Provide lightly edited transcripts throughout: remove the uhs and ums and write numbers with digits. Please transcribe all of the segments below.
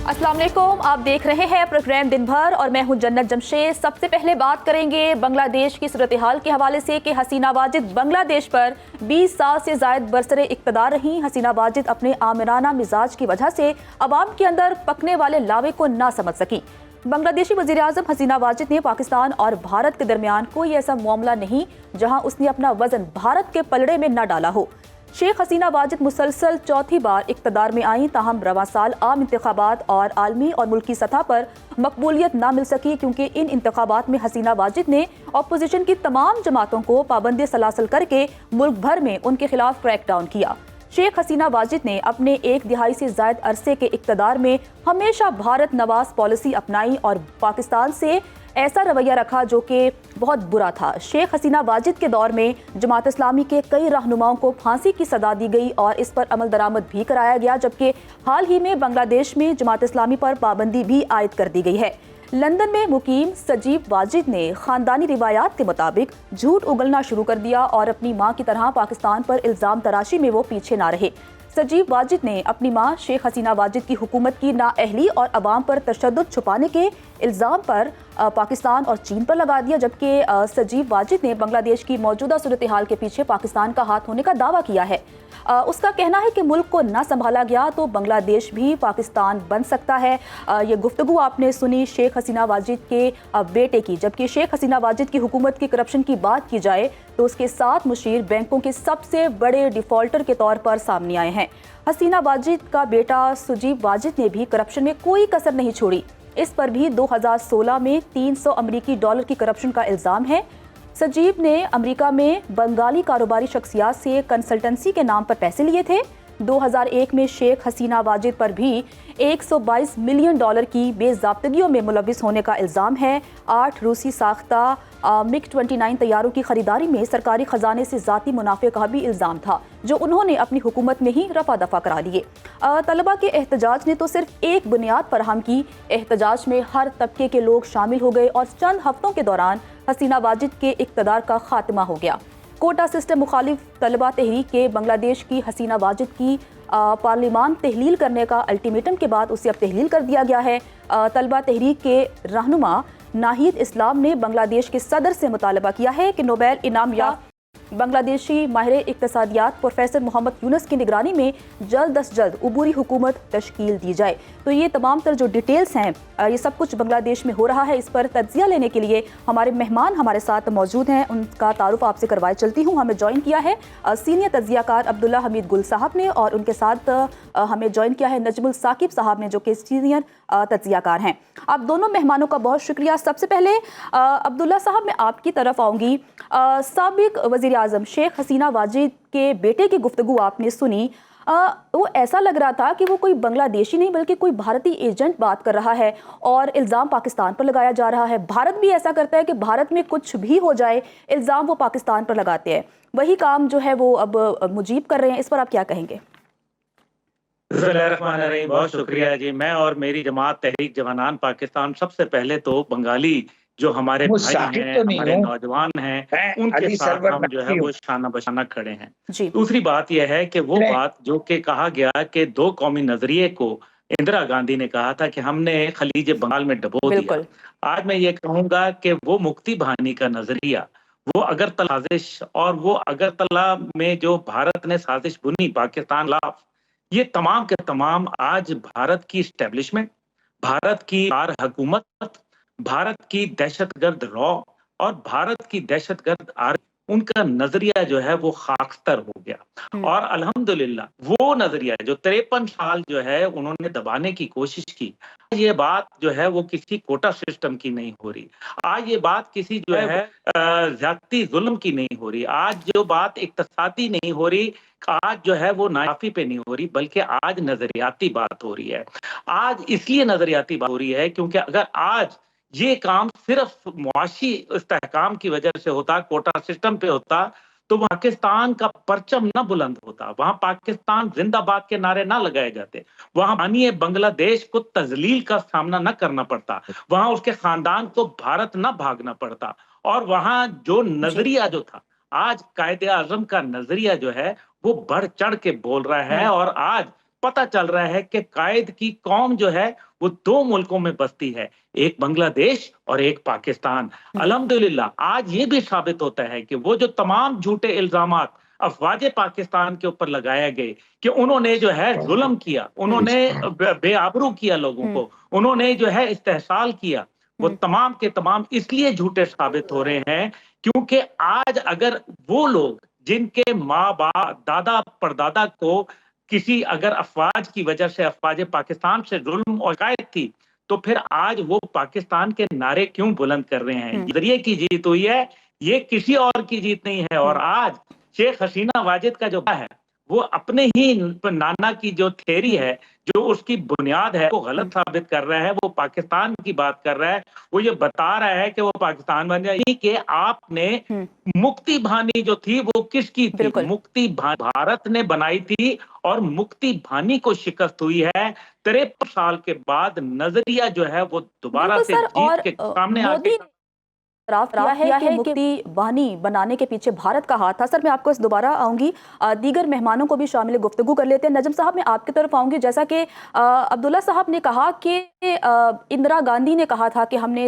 अस्सलाम वालेकुम, आप देख रहे हैं प्रोग्राम दिन भर और मैं हूं जन्नत जमशेद। सबसे पहले बात करेंगे बांग्लादेश की सूरत हाल के हवाले से कि हसीना वाजिद बांग्लादेश पर 20 साल से ज़ायद बरसरे इक़्तिदार रहीं। हसीना वाजिद अपने आमिराना मिजाज की वजह से अवाम के अंदर पकने वाले लावे को ना समझ सकी। बांग्लादेशी वज़ीर आज़म हसीना वाजिद ने पाकिस्तान और भारत के दरमियान कोई ऐसा मामला नहीं जहां उसने अपना वजन भारत के पलड़े में न डाला हो। शेख हसीना वाजिद मुसलसल चौथी बार इक़्तिदार में आईं, ताहम रवां साल आम इंतखाबात और आलमी और मुल्की सतह पर मकबूलियत ना मिल सकी क्योंकि इन इंतखाबात में हसीना वाजिद ने अपोजिशन की तमाम जमातों को पाबंदी सलासल करके मुल्क भर में उनके खिलाफ क्रैकडाउन किया। शेख हसीना वाजिद ने अपने एक दिहाई से ज़ायद अरसे के इक़्तिदार में हमेशा भारत नवाज पॉलिसी अपनाई और पाकिस्तान से ऐसा रवैया रखा जो कि बहुत बुरा था। शेख हसीना वाजिद के दौर में जमात इस्लामी के कई रहनुमाओं को फांसी की सजा दी गई और इस पर अमल दरामद भी कराया गया, जबकि हाल ही में बांग्लादेश में जमात इस्लामी पर पाबंदी भी आयद कर दी गई है। लंदन में मुकीम सजीब वाजिद ने खानदानी रिवायात के मुताबिक झूठ उगलना शुरू कर दिया और अपनी माँ की तरह पाकिस्तान पर इल्ज़ाम तराशी में वो पीछे ना रहे। सजीब वाजिद ने अपनी मां शेख हसीना वाजिद की हुकूमत की नाअहली और अवाम पर तशद्दुद छुपाने के इल्ज़ाम पर पाकिस्तान और चीन पर लगा दिया, जबकि सजीब वाजिद ने बांग्लादेश की मौजूदा सूरत हाल के पीछे पाकिस्तान का हाथ होने का दावा किया है। उसका कहना है कि मुल्क को ना संभाला गया तो बांग्लादेश भी पाकिस्तान बन सकता है। ये गुफ्तगू आपने सुनी शेख हसीना वाजिद के बेटे की, जबकि शेख हसीना वाजिद की हुकूमत की करप्शन की बात की जाए तो उसके 7 मुशीर बैंकों के सबसे बड़े डिफॉल्टर के तौर पर सामने आए हैं। हसीना वाजिद का बेटा सजीब वाजिद ने भी करप्शन में कोई कसर नहीं छोड़ी। इस पर भी 2016 में 300 अमरीकी डॉलर की करप्शन का इल्ज़ाम है। सजीब ने अमेरिका में बंगाली कारोबारी शख्सियात से कंसल्टेंसी के नाम पर पैसे लिए थे। 2001 में शेख हसीना वाजिद पर भी 122 मिलियन डॉलर की बेज़ाब्तगियों में मुलविस होने का इल्ज़ाम है। 8 रूसी साख्ता MiG-29 तैयारों की खरीदारी में सरकारी खजाने से ज़ाती मुनाफे का भी इल्ज़ाम था, जो उन्होंने अपनी हुकूमत में ही रफा दफा करा लिए। तलबा के एहतजाज ने तो सिर्फ एक बुनियाद फराहम की। एहतजाज में हर तबके के लोग शामिल हो गए और चंद हफ्तों के दौरान हसीना वाजिद के इक़्तिदार का खात्मा हो गया। कोटा सिस्टम मुखालिफ तलबा तहरीक के बांग्लादेश की हसीना वाजिद की पार्लिमान तहलील करने का अल्टीमेटम के बाद उसे अब तहलील कर दिया गया है। तलबा तहरीक के रहनुमा नाहिद इस्लाम ने बांग्लादेश के सदर से मुतालबा किया है कि नोबेल इनाम या बांग्लादेशी माहिर इक्तसादियात प्रोफेसर मोहम्मद यूनुस की निगरानी में जल्द अज जल्द उबूरी हुकूमत तश्कील दी जाए। तो ये तमाम तर जो डिटेल्स हैं, ये सब कुछ बांग्लादेश में हो रहा है, इस पर तज्जिया लेने के लिए हमारे मेहमान हमारे साथ मौजूद हैं। उनका तारुफ आपसे करवाए चलती हूँ। हमें ज्वाइन किया है सीनियर तज्जियाकार अब्दुल्ला हमीद गुल साहब ने और उनके साथ हमें ज्वाइन किया है नजमुल साकिब साहब ने, जो कि सीनियर तज्जियाकार हैं। आप दोनों मेहमानों का बहुत शुक्रिया। सबसे पहले अब्दुल्ला साहब, मैं आपकी तरफ आऊँगी। साबिक वज़ीर आज़म शेख हसीना वाजिद के बेटे की गुफ्तगू आपने सुनी। वो ऐसा लग रहा था कि वो कोई बांग्लादेशी नहीं बल्कि कोई भारतीय एजेंट बात कर रहा है और इल्ज़ाम पाकिस्तान पर लगाया जा रहा है। भारत भी ऐसा करता है कि भारत में कुछ भी हो जाए इल्ज़ाम वो पाकिस्तान पर लगाते हैं। वही काम जो है वो अब मुजीब कर रहे हैं। इस पर आप क्या कहेंगे? बहुत शुक्रिया जी। मैं और मेरी जमात तहरीक जवानान पाकिस्तान सबसे पहले तो बंगाली जो हमारे भाई हैं, हमारे नौजवान हैं, उनके साथ हम जो है वो शाना बशाना खड़े हैं। दूसरी बात यह है कि वो बात जो कि कहा गया कि 2 कौमी नजरिए को इंदिरा गांधी ने कहा था कि हमने खलीज बंगाल में डबो दिया। आज मैं ये कहूंगा कि वो मुक्ति बहानी का नजरिया, वो अगरतला साजिश और वो अगरतला में जो भारत ने साजिश बुनी पाकिस्तान खिलाफ, ये तमाम के तमाम आज भारत की इस्टेब्लिशमेंट, भारत की हुकूमत, भारत की दहशतगर्द रॉ और भारत की दहशतगर्द उनका नजरिया जो है वो खाकस्तर हो गया। और अल्हम्दुलिल्लाह वो नजरिया जो 53 साल जो है उन्होंने दबाने की कोशिश की, ये बात जो है वो किसी कोटा सिस्टम की नहीं हो रही। आज ये बात किसी जो है ज्यादती जुल्म की नहीं हो रही। आज जो बात इक्तसादी नहीं हो रही, आज जो है वो नाफी पे नहीं हो रही, बल्कि आज नजरियाती बात हो रही है। आज इसलिए नजरियाती बात हो रही है क्योंकि अगर आज ये काम सिर्फ मुआशी इस्तेहकाम की वजह से होता, कोटा सिस्टम पे होता, तो पाकिस्तान का परचम न बुलंद होता, वहां पाकिस्तान जिंदाबाद के नारे ना लगाए जाते, वहां बानिए बांग्लादेश को तजलील का सामना न करना पड़ता, वहां उसके खानदान को भारत न भागना पड़ता। और वहां जो नजरिया जो था, आज कायदे आजम का नजरिया जो है वो बढ़ चढ़ के बोल रहा है। और आज पता चल रहा है कि कायद की कौम जो है वो 2 मुल्कों में बसती है, एक बांग्लादेश और एक पाकिस्तान। अल्हम्दुलिल्लाह आज ये भी साबित होता है कि वो जो तमाम झूठे इल्जामात अफवाज पाकिस्तान के ऊपर लगाए गए कि उन्होंने जो है जुल्म किया, उन्होंने बेआबरू किया लोगों को, उन्होंने जो है इस्तेहसाल किया, वो तमाम के तमाम इसलिए झूठे साबित हो रहे हैं क्योंकि आज अगर वो लोग जिनके माँ बाप दादा परदादा को किसी अगर अफवाज की वजह से अफवाज पाकिस्तान से जुल्म और शिकायत थी, तो फिर आज वो पाकिस्तान के नारे क्यों बुलंद कर रहे हैं? जरिए की जीत हुई है, ये किसी और की जीत नहीं है। और आज शेख हसीना वाजिद का जो है वो अपने ही नाना की जो थ्योरी है, जो उसकी बुनियाद है, वो गलत साबित कर रहा है। वो पाकिस्तान की बात कर रहा है, वो ये बता रहा है कि वो पाकिस्तान बन जाए कि आपने मुक्ति भानी जो थी वो किसकी थी? मुक्ति भारत ने बनाई थी और मुक्ति भानी को शिकस्त हुई है। 53 साल के बाद नजरिया जो है वो दोबारा से जीत के सामने आके किया है कि मुक्ति वाहिनी बनाने के पीछे भारत का हाथ था। सर मैं आपको इस दोबारा आऊंगी, दीगर मेहमानों को भी शामिल गुफ्तगू कर लेते हैं। नजम साहब मैं आपकी तरफ आऊंगी। जैसा कि अब्दुल्ला साहब ने कहा कि इंदिरा गांधी ने कहा था कि हमने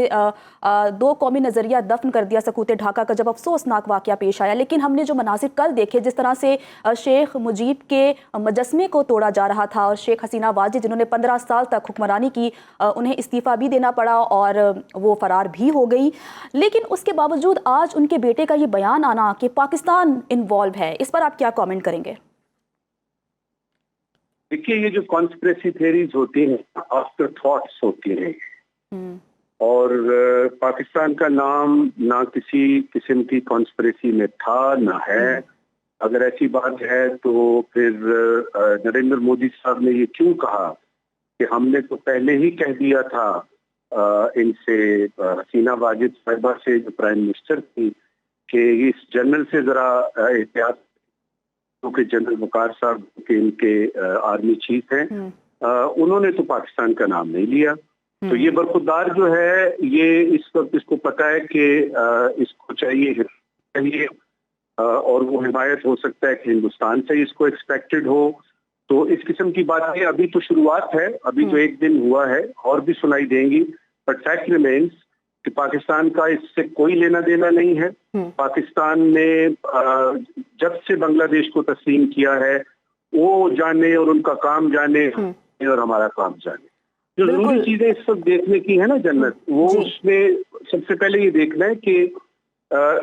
2 कौमी नज़रिया दफन कर दिया सकूते ढाका का जब अफसोसनाक वाकया पेश आया, लेकिन हमने जो मनासिर कल देखे, जिस तरह से शेख मुजीब के मुजस्मे को तोड़ा जा रहा था और शेख हसीना वाजिद जिन्होंने 15 साल तक हुक्मरानी की, उन्हें इस्तीफ़ा भी देना पड़ा और वो फरार भी हो गई, लेकिन उसके बावजूद आज उनके बेटे का ये बयान आना कि पाकिस्तान इन्वॉल्व है, इस पर आप क्या कमेंट करेंगे? देखिए ये जो कॉन्स्पिरेसी थ्योरीज होती हैं, आफ्टर थॉट्स होती हैं और पाकिस्तान का नाम ना किसी किस्म की कॉन्स्पिरेसी में था ना है। अगर ऐसी बात है तो फिर नरेंद्र मोदी साहब ने ये क्यों कहा कि हमने तो पहले ही कह दिया था इनसे हसीना वाजिद साहिबा से जो प्राइम मिनिस्टर थी कि इस जनरल से जरा एहतियात, क्योंकि जनरल वकार साहब के इनके आर्मी चीफ हैं, उन्होंने तो पाकिस्तान का नाम नहीं लिया। तो ये बरखुरदार जो है ये इस वक्त इसको पता है कि इसको चाहिए और वो हिमायत हो सकता है कि हिंदुस्तान से इसको एक्सपेक्टेड हो। तो इस किस्म की बातें अभी तो शुरुआत है, अभी तो 1 दिन हुआ है और भी सुनाई देंगी, बट फैक्ट रिमेन्स कि पाकिस्तान का इससे कोई लेना देना नहीं है। पाकिस्तान ने जब से बांग्लादेश को तस्लीम किया है वो जाने और उनका काम जाने और हमारा काम जाने। जो जरूरी चीजें इस वक्त देखने की है ना जन्नत, वो उसमें सबसे पहले ये देखना है कि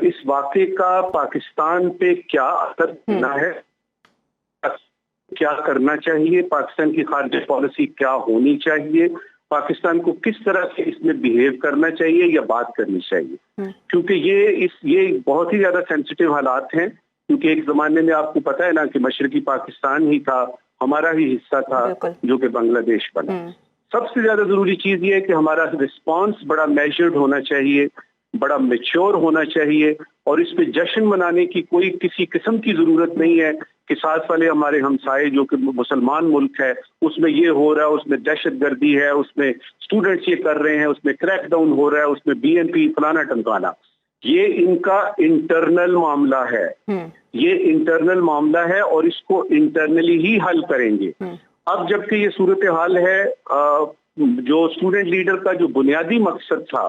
इस वाक़े का पाकिस्तान पे क्या असर होना है, क्या करना चाहिए, पाकिस्तान की खारजी पॉलिसी क्या होनी चाहिए, पाकिस्तान को किस तरह से इसमें बिहेव करना चाहिए या बात करनी चाहिए। क्योंकि ये बहुत ही ज्यादा सेंसिटिव हालात हैं, क्योंकि एक जमाने में आपको पता है ना कि मशरकी पाकिस्तान ही था, हमारा ही हिस्सा था जो कि बांग्लादेश बना। सबसे ज्यादा जरूरी चीज ये है कि हमारा रिस्पॉन्स बड़ा मेजर्ड होना चाहिए, बड़ा मैच्योर होना चाहिए और इस पे जश्न मनाने की कोई किसी किस्म की जरूरत नहीं है कि साथ वाले हमारे हमसाए जो कि मुसलमान मुल्क है उसमें ये हो रहा है, उसमें दहशत गर्दी है, उसमें स्टूडेंट्स ये कर रहे हैं, उसमें क्रैकडाउन हो रहा है, उसमें बीएनपी फलाना टमकाना। ये इनका इंटरनल मामला है, ये इंटरनल मामला है और इसको इंटरनली ही हल करेंगे। अब जबकि ये सूरत हाल है, जो स्टूडेंट लीडर का जो बुनियादी मकसद था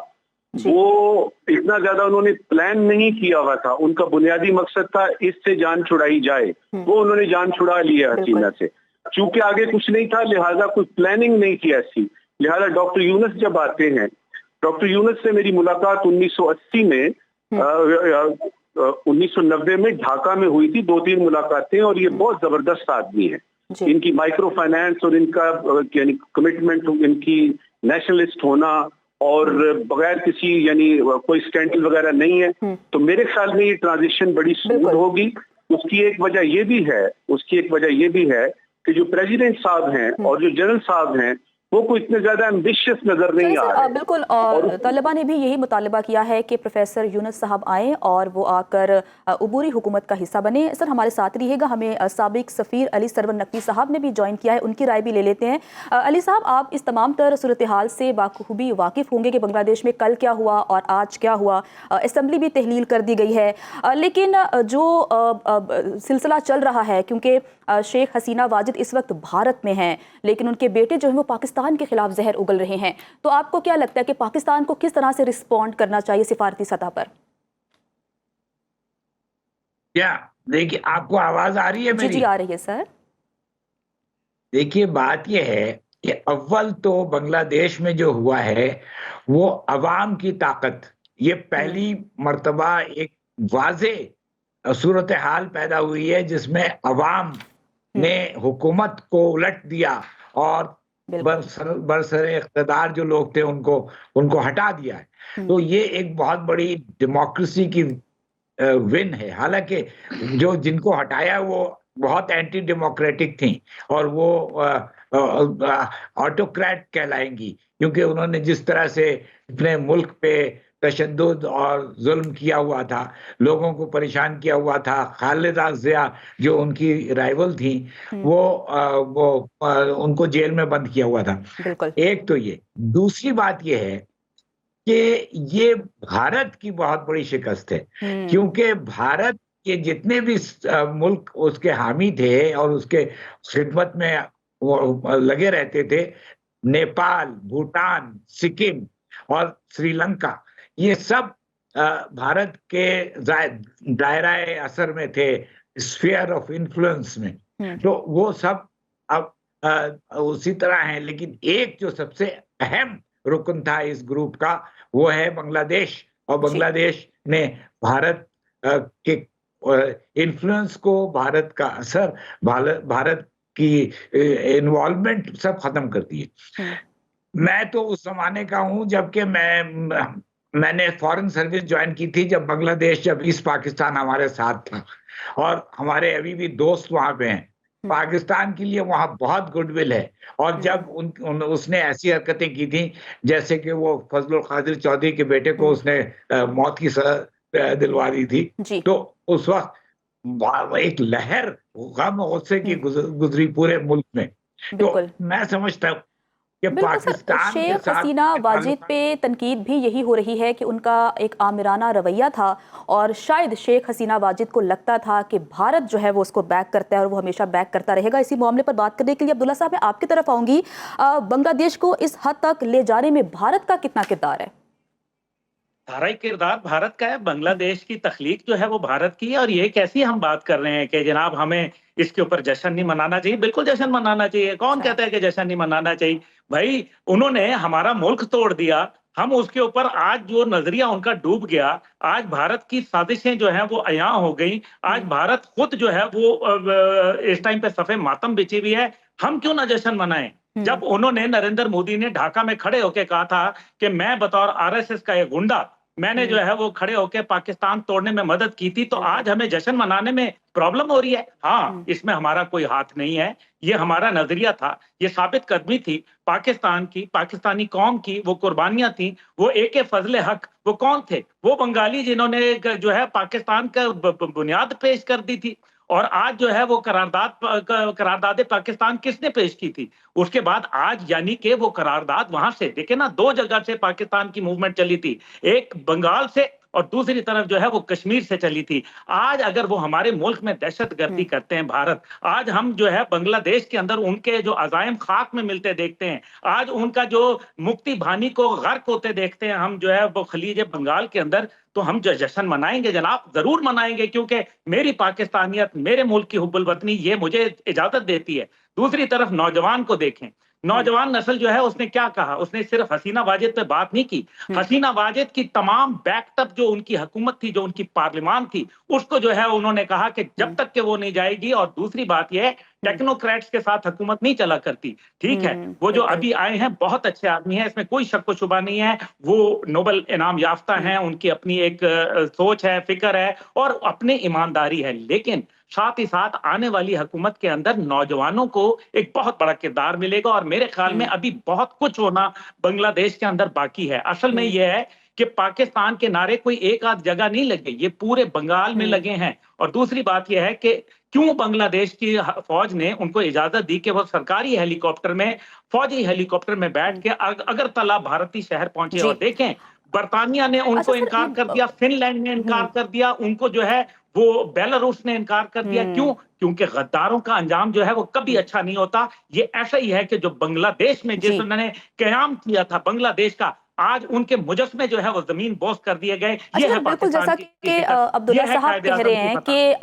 वो इतना ज्यादा उन्होंने प्लान नहीं किया हुआ था। उनका बुनियादी मकसद था इससे जान छुड़ाई जाए, वो उन्होंने जान छुड़ा लिया हसीना से। चूंकि आगे कुछ नहीं था लिहाजा कोई प्लानिंग नहीं की ऐसी। लिहाजा डॉक्टर यूनुस जब आते हैं, डॉक्टर यूनुस से मेरी मुलाकात 1980 में 1990 में ढाका में हुई थी, 2-3 मुलाकातें, और ये बहुत जबरदस्त आदमी है। इनकी माइक्रो फाइनेंस और इनका यानी कमिटमेंट, इनकी नेशनलिस्ट होना और बगैर किसी यानी कोई स्कैंडल वगैरह नहीं है। तो मेरे ख्याल में ये ट्रांजिशन बड़ी स्मूथ होगी। उसकी एक वजह ये भी है कि जो प्रेसिडेंट साहब हैं और जो जनरल साहब हैं वो कोई इतने ज्यादा एम्बिशियस नजर नहीं आ रहे। बिल्कुल, और तलबा ने भी यही मुतालबा किया है कि प्रोफेसर यूनुस साहब आए और वो आकर अबूरी हुकूमत का हिस्सा बने। सर हमारे साथ रहिएगा, हमें साबिक सफ़ीर अली सरवर नकवी साहब ने भी ज्वाइन किया है, उनकी राय भी ले लेते हैं। अली साहब, आप इस तमाम तर सूरत हाल से बाखूबी वाकिफ़ होंगे कि बांग्लादेश में कल क्या हुआ और आज क्या हुआ। असम्बली भी तहलील कर दी गई है, लेकिन जो सिलसिला चल रहा है, क्योंकि शेख हसीना वाजिद इस वक्त भारत में हैं, लेकिन उनके बेटे जो हैं वो पाकिस्तान के खिलाफ जहर उगल रहे हैं, तो आपको क्या लगता है कि पाकिस्तान को किस तरह से रिस्पॉन्ड करना चाहिए सिफारती सतह पर? क्या देखिए, आपको आवाज आ रही है मेरी? जी आ रही है सर। देखिए, बात यह है कि अव्वल तो बांग्लादेश में जो हुआ है वो अवाम की ताकत, ये पहली मर्तबा एक वाज़े सूरत हाल पैदा हुई है जिसमें अवाम ने हुकूमत को उलट दिया और बरसरे इख्तिदार जो लोग थे उनको हटा दिया है। तो ये एक बहुत बड़ी डेमोक्रेसी की विन है। हालांकि जिनको हटाया वो बहुत एंटी डेमोक्रेटिक थी और वो ऑटोक्रेट कहलाएंगी, क्योंकि उन्होंने जिस तरह से अपने मुल्क पे तशद्दुद और जुल्म किया हुआ था, लोगों को परेशान किया हुआ था। खालिदा जिया जो उनकी राइवल थी वो उनको जेल में बंद किया हुआ था। एक तो ये, दूसरी बात ये है कि ये भारत की बहुत बड़ी शिकस्त है, क्योंकि भारत के जितने भी मुल्क उसके हामी थे और उसके खिदमत में वो लगे रहते थे, नेपाल, भूटान, सिक्किम और श्रीलंका, ये सब भारत के दायरा असर में थे, स्फीयर ऑफ इन्फ्लुएंस में। तो वो सब अब उसी तरह हैं। लेकिन एक जो सबसे अहम रुकन था इस ग्रुप का वो है बांग्लादेश, और बांग्लादेश ने भारत के इन्फ्लुएंस को, भारत का असर, भारत की इन्वॉल्वमेंट सब खत्म कर दिए। मैं तो उस जमाने का हूं जबकि मैंने फॉरेन सर्विस ज्वाइन की थी जब ईस्ट पाकिस्तान हमारे साथ था, और हमारे अभी भी दोस्त वहां पे हैं। पाकिस्तान के लिए वहां बहुत गुडविल है। और जब उसने ऐसी हरकतें की थी जैसे कि वो फजलुल कादिर चौधरी के बेटे को उसने मौत की सजा दिलवा दी थी, तो उस वक्त एक लहर गम और गुस्से की गुजरी पूरे मुल्क में। तो मैं समझता हूँ पाकिस्तान शेख हसीना वाजिद पे तनकीद भी यही हो रही है कि उनका एक आमिराना रवैया था, और शायद शेख हसीना वाजिद को लगता था कि भारत जो है वो उसको बैक करता है और वो हमेशा बैक करता रहेगा। इसी मामले पर बात करने के लिए अब्दुल्ला साहब मैं आपकी तरफ आऊंगी। बांग्लादेश को इस हद तक ले जाने में भारत का कितना किरदार है? सारा ही किरदार भारत का है। बांग्लादेश की तख्लीक जो है वो भारत की है। और ये कैसी हम बात कर रहे हैं कि जनाब हमें इसके ऊपर जश्न नहीं मनाना चाहिए? बिल्कुल जश्न मनाना चाहिए। कौन कहता है कि जश्न नहीं मनाना चाहिए? भाई उन्होंने हमारा मुल्क तोड़ दिया, हम उसके ऊपर आज जो नजरिया उनका डूब गया, आज भारत की साजिशें जो हैं वो अयां हो गई, आज भारत खुद जो है वो इस टाइम पे सफे मातम बिछी हुई है। हम क्यों ना जश्न मनाएं? जब उन्होंने नरेंद्र मोदी ने ढाका में खड़े होकर कहा था कि मैं बतौर आरएसएस का एक गुंडा मैंने जो है वो खड़े होकर पाकिस्तान तोड़ने में मदद की थी, तो आज हमें जश्न मनाने में प्रॉब्लम हो रही है? हाँ, इसमें हमारा कोई हाथ नहीं है। ये हमारा नजरिया था, ये साबित कदमी थी पाकिस्तान की, पाकिस्तानी कौम की, वो कुर्बानियां थी। वो AK फजले हक वो कौन थे? वो बंगाली जिन्होंने जो है पाकिस्तान का बुनियाद पेश कर दी थी। और आज जो है वो करारदाद पाकिस्तान किसने पेश की थी? उसके बाद आज यानी कि वो करारदाद वहां से देखे ना, 2 जगह से पाकिस्तान की मूवमेंट चली थी, एक बंगाल से और दूसरी तरफ जो है वो कश्मीर से चली थी। आज अगर वो हमारे मुल्क में दहशतगर्दी करते हैं भारत, आज हम जो है बांग्लादेश के अंदर उनके जो अजायम खाक में मिलते देखते हैं, आज उनका जो मुक्ति भानी को गर्क होते देखते हैं हम जो है वो खलीज बंगाल के अंदर, तो हम जो जश्न मनाएंगे जनाब, जरूर मनाएंगे, क्योंकि मेरी पाकिस्तानियत, मेरे मुल्क की हुब्बुल वतनी ये मुझे इजाजत देती है। दूसरी तरफ नौजवान को देखें, नौजवान नस्ल जो है उसने क्या कहा? उसने सिर्फ हसीना वाजिद पे बात नहीं की, हसीना वाजिद की तमाम बैकअप जो उनकी हुकूमत थी, जो उनकी पार्लियामान थी, उसको जो है उन्होंने कहा कि जब तक के वो नहीं जाएगी। और दूसरी बात यह है, टेक्नोक्रेट्स के साथ हुकूमत नहीं चला करती। ठीक है, वो जो अभी आए हैं बहुत अच्छे आदमी हैं, इसमें कोई शक व शुबा नहीं है। वो नोबल इनाम याफ्ता हैं, उनकी अपनी एक सोच है, फिक्र है और अपनी ईमानदारी है। लेकिन साथ ही साथ आने वाली हुकूमत के अंदर नौजवानों को एक बहुत बड़ा किरदार मिलेगा। और मेरे ख्याल में अभी बहुत कुछ होना बांग्लादेश के अंदर बाकी है। असल में यह है कि पाकिस्तान के नारे कोई एक आध जगह नहीं लगे, ये पूरे बंगाल में लगे हैं। और दूसरी बात यह है कि क्यों बांग्लादेश की फौज ने उनको इजाजत दी कि वो सरकारी हेलीकॉप्टर में, फौजी हेलीकॉप्टर में बैठ के अगरतला भारतीय शहर पहुंचे। और देखें, बर्तानिया ने उनको इनकार कर दिया, फिनलैंड ने इनकार कर दिया, उनको जो है وہ بیلاروس نے انکار کر دیا. کیوں؟ کیونکہ غداروں کا انجام جو ہے وہ کبھی اچھا نہیں ہوتا. یہ ایسا ہی ہے کہ جو بنگلہ دیش میں جس انہوں نے قیام کیا تھا بنگلہ دیش کا، آج ان کے مجسمے جو ہے وہ زمین بوس کر دیے گئے. یہ ہے بالکل جیسا کہ عبداللہ صاحب کہہ رہے ہیں کہ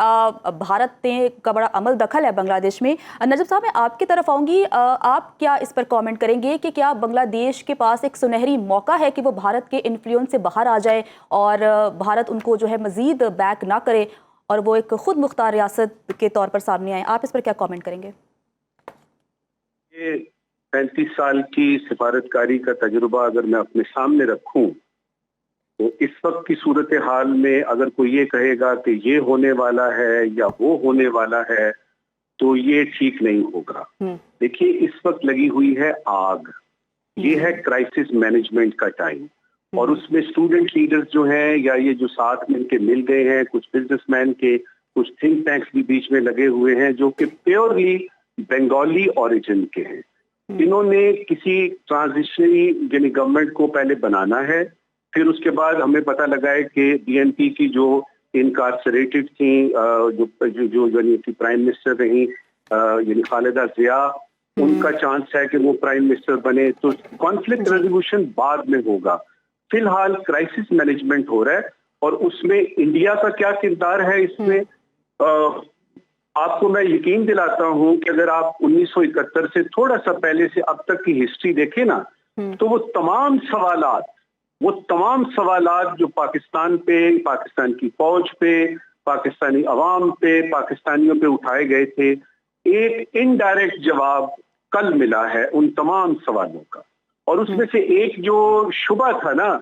بھارت کا بڑا عمل دخل ہے بنگلہ دیش میں. نجم صاحب میں آپ کی طرف آؤں گی، آپ کیا اس پر کامنٹ کریں گے کہ کیا بنگلہ دیش کے پاس ایک سنہری موقع ہے کہ وہ بھارت کے انفلوئنس سے باہر آ جائے اور بھارت ان کو جو ہے مزید بیک نہ کرے اور وہ ایک خود مختار ریاست کے طور پر سامنے آئے؟ آپ اس پر کیا کامنٹ کریں گے؟ 35 سال کی سفارتکاری کا تجربہ اگر میں اپنے سامنے رکھوں تو اس وقت کی صورتحال میں اگر کوئی یہ کہے گا کہ یہ ہونے والا ہے یا وہ ہونے والا ہے تو یہ ٹھیک نہیں ہوگا. دیکھیے اس وقت لگی ہوئی ہے آگ. یہ ہے کرائسس مینجمنٹ کا ٹائم، اور اس میں اسٹوڈنٹ لیڈرز جو ہیں یا یہ جو ساتھ مل کے مل گئے ہیں، کچھ بزنس مین کے، کچھ تھنک ٹینکس بھی بیچ میں لگے ہوئے ہیں جو کہ پیورلی بنگالی اوریجن کے ہیں. انہوں نے کسی ٹرانزیشنری یعنی گورنمنٹ کو پہلے بنانا ہے، پھر اس کے بعد ہمیں پتہ لگا ہے کہ بی این پی کی جو انکارسریٹڈ تھیں جو یعنی پرائم منسٹر رہیں یعنی خالدہ ضیاء، ان کا چانس ہے کہ وہ پرائم منسٹر بنے. تو کانفلکٹ ریزولوشن بعد میں ہوگا. فی الحال کرائسس مینجمنٹ ہو رہا ہے، اور اس میں انڈیا کا کیا کردار ہے اس میں آپ کو میں یقین دلاتا ہوں کہ اگر آپ 1971 سے تھوڑا سا پہلے سے اب تک کی ہسٹری دیکھیں نا تو وہ تمام سوالات جو پاکستان پہ، پاکستان کی فوج پہ، پاکستانی عوام پہ، پاکستانیوں پہ اٹھائے گئے تھے، ایک انڈائریکٹ جواب کل ملا ہے ان تمام سوالوں کا. اور اس میں سے ایک جو شبہ تھا نا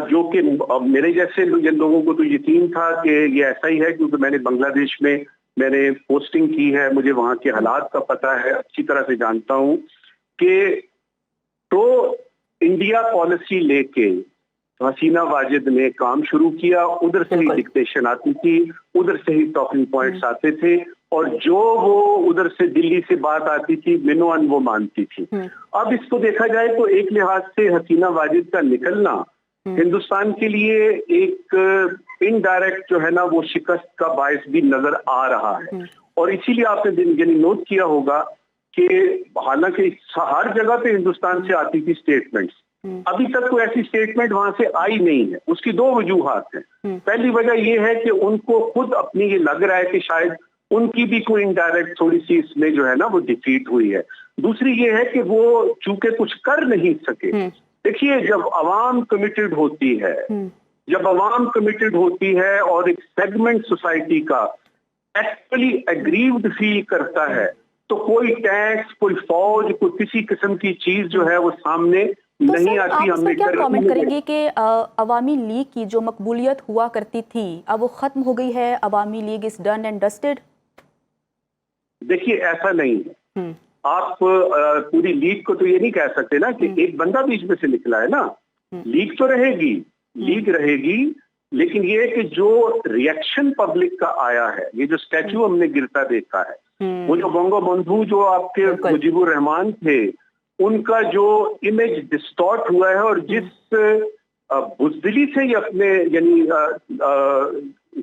جو کہ میرے جیسے لوگوں کو تو یقین تھا کہ یہ ایسا ہی ہے کیونکہ میں نے بنگلہ دیش میں میں نے پوسٹنگ کی ہے، مجھے وہاں کے حالات کا پتہ ہے، اچھی طرح سے جانتا ہوں کہ تو انڈیا پالیسی لے کے حسینہ واجد نے کام شروع کیا. ادھر سے ہی ڈکٹیشن آتی تھی، ادھر سے ہی ٹاکنگ پوائنٹس آتے تھے، اور جو وہ ادھر سے دلی سے بات آتی تھی منوان وہ مانتی تھی. اب اس کو دیکھا جائے تو ایک لحاظ سے حسینہ واجد کا نکلنا ہندوستان کے لیے ایک انڈائریکٹ جو ہے نا وہ شکست کا باعث بھی نظر آ رہا ہے. اور اسی لیے آپ نے یعنی نوٹ کیا ہوگا کہ حالانکہ ہر جگہ پہ ہندوستان سے آتی تھی سٹیٹمنٹس، ابھی تک کوئی ایسی سٹیٹمنٹ وہاں سے آئی نہیں ہے. اس کی دو وجوہات ہیں. پہلی وجہ یہ ہے کہ ان کو خود اپنی یہ لگ رہا ہے کہ شاید ان کی بھی کوئی انڈائریکٹ تھوڑی سی اس میں جو ہے نا وہ ڈیفیٹ ہوئی ہے. دوسری یہ ہے کہ وہ چونکہ کچھ کر نہیں سکے. دیکھیے جب عوام کمیٹڈ ہوتی ہے اور ایک سیگمنٹ سوسائٹی کا ایکچولی ایگریوڈ فیل کرتا ہے تو کوئی ٹیکس، کوئی فوج، کوئی کسی قسم کی چیز جو ہے وہ سامنے نہیں آتی. ہم کیا کامنٹ کریں گے کہ عوامی لیگ کی جو مقبولیت ہوا کرتی تھی اب وہ ختم ہو گئی ہے؟ عوامی لیگ از ڈن اینڈ ڈسٹڈ. دیکھیے ایسا نہیں ہے. آپ پوری لیگ کو تو یہ نہیں کہہ سکتے نا کہ ایک بندہ بیچ میں سے نکلا ہے نا. لیگ تو رہے گی، لیکن یہ کہ جو ریئیکشن پبلک کا آیا ہے، یہ جو اسٹیچو ہم نے گرتا دیکھا ہے، وہ جو بنگو بندھو جو آپ کے مجیب الرحمان تھے ان کا جو امیج ڈسٹارٹ ہوا ہے، اور جس بزدلی سے یہ اپنے یعنی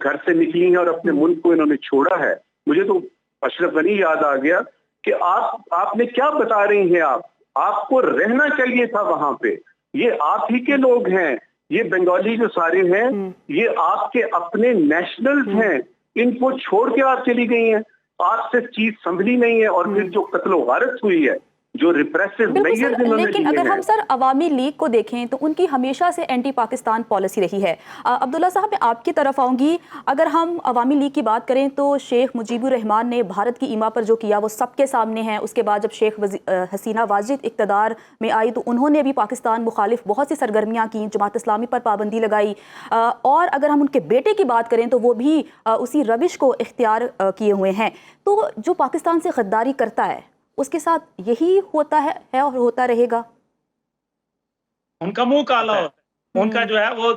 گھر سے نکلی ہیں اور اپنے ملک کو انہوں نے چھوڑا ہے. مجھے تو اشرف غنی یاد آ گیا کہ آپ نے کیا بتا رہی ہیں، آپ کو رہنا چاہیے تھا وہاں پہ. یہ آپ ہی کے لوگ ہیں، یہ بنگالی جو سارے ہیں یہ آپ کے اپنے نیشنلز ہیں، ان کو چھوڑ کے آپ چلی گئی ہیں، آپ سے چیز سنبھلی نہیں ہے. اور پھر جو قتل و غارت ہوئی ہے، جو ریپریسو میجرز انہوں نے لیکن اگر ہم سر عوامی لیگ کو دیکھیں تو ان کی ہمیشہ سے اینٹی پاکستان پالیسی رہی ہے. عبداللہ صاحب میں آپ کی طرف آؤں گی. اگر ہم عوامی لیگ کی بات کریں تو شیخ مجیب الرحمان نے بھارت کی ایما پر جو کیا وہ سب کے سامنے ہے. اس کے بعد جب شیخ حسینہ واجد اقتدار میں آئی تو انہوں نے بھی پاکستان مخالف بہت سی سرگرمیاں کی، جماعت اسلامی پر پابندی لگائی. اور اگر ہم ان کے بیٹے کی بات کریں تو وہ بھی اسی روش کو اختیار کیے ہوئے ہیں. تو جو پاکستان سے غداری کرتا ہے اس کے ساتھ یہی ہوتا ہے اور ہوتا رہے گا. ان کا منہ کالا ہوتا ہے، ان کا جو ہے وہ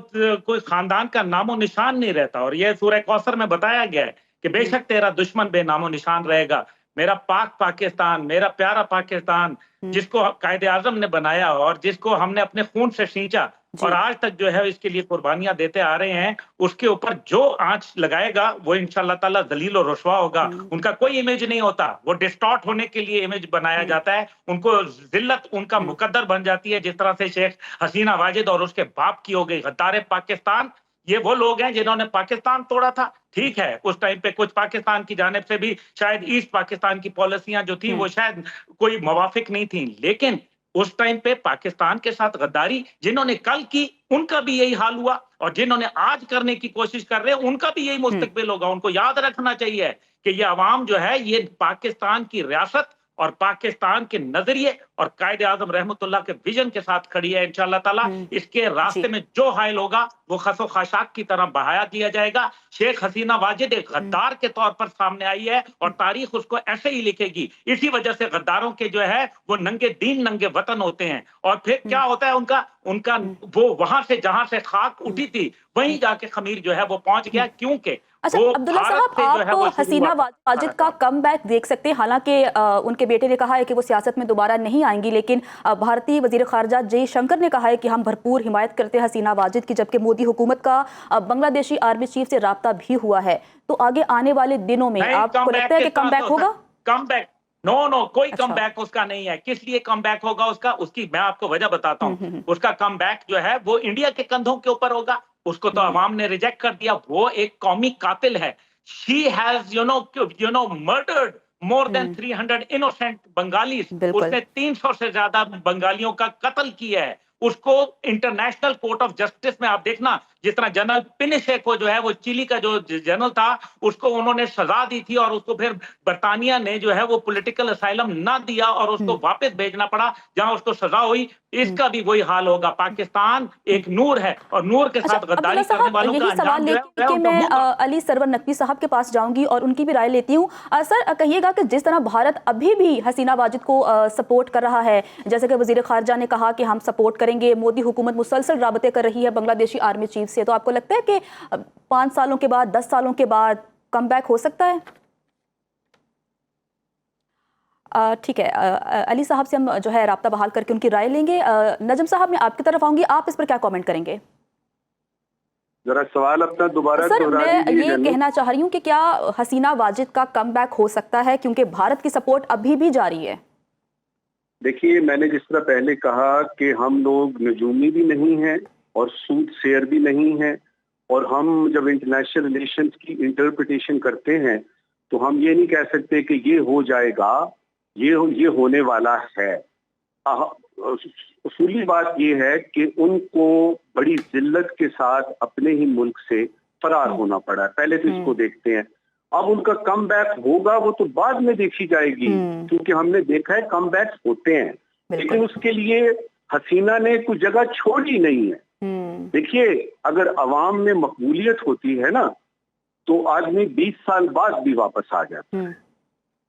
کوئی خاندان کا نام و نشان نہیں رہتا. اور یہ سورہ کوثر میں بتایا گیا ہے کہ بے شک تیرا دشمن بے نام و نشان رہے گا. मेरा पाक पाकिस्तान, मेरा प्यारा पाकिस्तान, जिसको कायद आजम ने बनाया और जिसको हमने अपने खून से सींचा और आज तक जो है इसके लिए कुर्बानियां देते आ रहे हैं, उसके ऊपर जो आंच लगाएगा वो इंशाल्लाह ताला दलील और रुसवा होगा। उनका कोई इमेज नहीं होता, वो डिस्टॉर्ट होने के लिए इमेज बनाया जाता है, उनको जिल्लत उनका मुकद्दर बन जाती है, जिस तरह से शेख हसीना वाजिद और उसके बाप की हो गई। गद्दार पाकिस्तान ये वो लोग हैं जिन्होंने पाकिस्तान तोड़ा था। ठीक है, उस टाइम पे कुछ पाकिस्तान की जानिब से भी शायद ईस्ट पाकिस्तान की पॉलिसियां जो थी वो शायद कोई मुवाफिक नहीं थी, लेकिन उस टाइम पे पाकिस्तान के साथ गद्दारी जिन्होंने कल की उनका भी यही हाल हुआ और जिन्होंने आज करने की कोशिश कर रहे हैं उनका भी यही मुस्तकबिल होगा। उनको याद रखना चाहिए कि ये अवाम जो है ये पाकिस्तान की रियासत और पाकिस्तान के नजरिए और कायद आजम रहमतुल्लाह के विजन के साथ खड़ी है। इंशाल्लाह ताला इसके रास्ते में जो हायल होगा वो खसो खाशाक की तरह बहाया दिया जाएगा। शेख हसीना वाजिद एक गद्दार के तौर पर सामने आई है और तारीख उसको ऐसे ही लिखेगी। इसी वजह से गद्दारों के जो है वो नंगे दीन नंगे वतन होते हैं और फिर क्या होता है उनका वो वहां से जहां से खाक उठी थी वहीं जाके खमीर जो है वो पहुंच गया, क्योंकि अच्छा अब्दुल्ला साहब, आप तो हसीना वाजिद का कमबैक देख सकते हैं। हालांकि उनके बेटे ने कहा है कि वो सियासत में दोबारा नहीं आएंगी, लेकिन भारतीय वजीर खारजा जयशंकर ने कहा है कि हम भरपूर हिमायत करते हैं हसीना वाजिद की, जबकि मोदी हुकूमत का बांग्लादेशी आर्मी चीफ से राब्ता भी हुआ है। तो आगे आने वाले दिनों में आपको लगता है कि कमबैक होगा? कमबैक नो कोई कमबैक उसका नहीं है। किस लिए कमबैक होगा उसकी मैं आपको वजह बताता हूँ। उसका कमबैक जो है वो इंडिया के कंधों के ऊपर होगा। उसको तो अवाम ने रिजेक्ट कर दिया। वो एक कौमी कातिल है। She has you know murdered more than 300 innocent Bengalis. उसने 300 से ज्यादा बंगालियों का कत्ल किया है। उसको इंटरनेशनल कोर्ट ऑफ जस्टिस में आप देखना, जिस तरह जनरल पिनिशे को जो है वो चिली का जो जनरल था उसको उन्होंने सजा दी थी और उसको फिर बर्तानिया ने जो है वो पॉलिटिकल असाइलम ना दिया और उसको वापस भेजना पड़ा जहां उसको सजा हुई। इसका भी वही हाल होगा। पाकिस्तान एक नूर है और नूर के साथ गद्दारी करने वालों का अंजाम जो है कि मैं अली सरवर नकवी साहब के पास जाऊंगी और उनकी भी राय लेती हूँ। सर कहिएगा कि जिस तरह भारत अभी भी हसीना वाजिद को सपोर्ट कर रहा है, जैसे कि वजीर खारजा ने कहा कि हम सपोर्ट करेंगे, मोदी हुकूमत मुसलसल राबते कर रही है बांग्लादेशी आर्मी चीफ से, तो आपको लगता है कि 5 सालों के बाद 10 सालों के बाद कमबैक हो सकता है? ठीक है, अली साहब से हम जो है राब्ता बहाल करके उनकी राय लेंगे। नजम साहब मैं आपकी तरफ आऊंगी, आप इस पर क्या कमेंट करेंगे? जरा सवाल अपना दोबारा। सर मैं ये कहना चाह रही हूँ कि क्या हसीना वाजिद का कमबैक हो सकता है, क्योंकि भारत की सपोर्ट अभी भी जारी है? देखिए, मैंने जिस तरह पहले कहा कि हम लोग नजूमी भी नहीं हैं और सूद शेयर भी नहीं हैं, और हम जब इंटरनेशनल रिलेशंस की इंटरप्रिटेशन करते हैं तो हम ये नहीं कह सकते कि ये हो जाएगा, ये होने वाला है। उसूली बात ये है कि उनको बड़ी जिल्लत के साथ अपने ही मुल्क से फरार होना पड़ा। पहले तो इसको देखते हैं। अब उनका कमबैक होगा वो तो बाद में देखी जाएगी, क्योंकि हमने देखा है कमबैक होते हैं, लेकिन उसके लिए हसीना ने कुछ जगह छोड़ी नहीं है। देखिए, अगर अवाम में मकबूलियत होती है ना तो आदमी 20 साल बाद भी वापस आ जाता है।